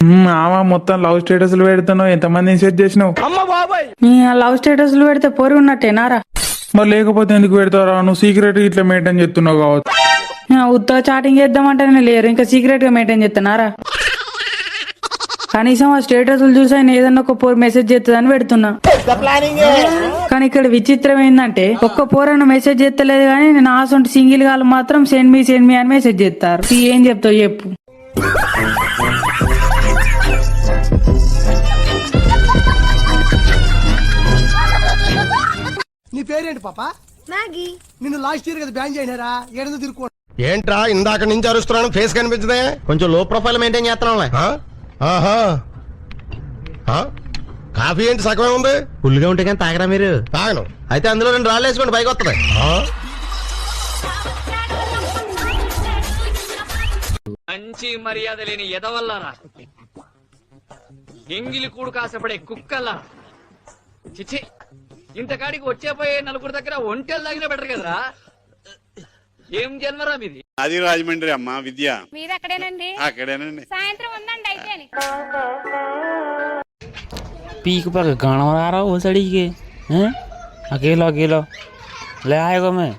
ఆమా మొత్తం లవ్ స్టేటస్లు పెడుతున్నావు, ఎంతమందిని సెట్ చేసినావు? నీ లవ్ స్టేటస్లు పెడితే పోరి ఉన్నట్టే నారా? మరి లేకపోతే ఎందుకు పెడతారా? నువ్వు సీక్రెట్ ఇట్లా మెయింటైన్ చేస్తున్నావు కావచ్చు. ఉత్తా చాటింగ్ చేద్దామంటేనే లేరు, ఇంకా సీక్రెట్ గా మెయింటైన్ చేస్తున్నారా? కనీసం ఆ స్టేటస్లు చూసి ఆయన ఏదన్నా ఒక పోరు మెసేజ్ చేస్తుందని పెడుతున్నా. కానీ ఇక్కడ విచిత్రం ఏంటంటే ఒక్క పోరన్న మెసేజ్ చేస్తలేదు, కానీ నేను ఆసంటి సింగిల్ గాలు మాత్రం సెండ్ మీ అని మెసేజ్ చేస్తారు. ఏం చెప్తావు చెప్పు? నీ పేరేంటి పాప? మ్యాగీ. నిన్ను లాస్ట్ ఇయర్ కదా బ్యాన్ చేయనారా? ఏడు తిరుక్కో. ఏంట్రా ఇందాక నుంచి అరుస్తున్నాను, ఫేస్ కనిపించదే? కొంచెం లో ప్రొఫైల్ మెయింటైన్ చేస్తున్నాం. కాఫీ ఏంటి సగమే ఉంది? ఫుల్గా ఉంటే కానీ తాగరా మీరు? తాగను. అయితే అందులో 2 రాళ్ళు వేసుకోండి, పైకి వస్తుంది. మంచి మర్యాద లేని ఎదవల్లారా, ఎంగిలి కూడు కాసపడే కుక్కల్లా, చిచి ఇంతకాడికి వచ్చేపోయే నలుగురు దగ్గర ఒంటెలు తాగిన బెటర్ కదరా. ఏం జన్మరా మీది? అది రాజమండ్రి అమ్మా. విద్య మీరు అక్కడేనండి? అక్కడేనండి. సాయంత్రం ఉందండి అయితే. पीक पर गाना आ रहा हो सड़ी के हैं? अकेला अकेला ले आएगा मैं।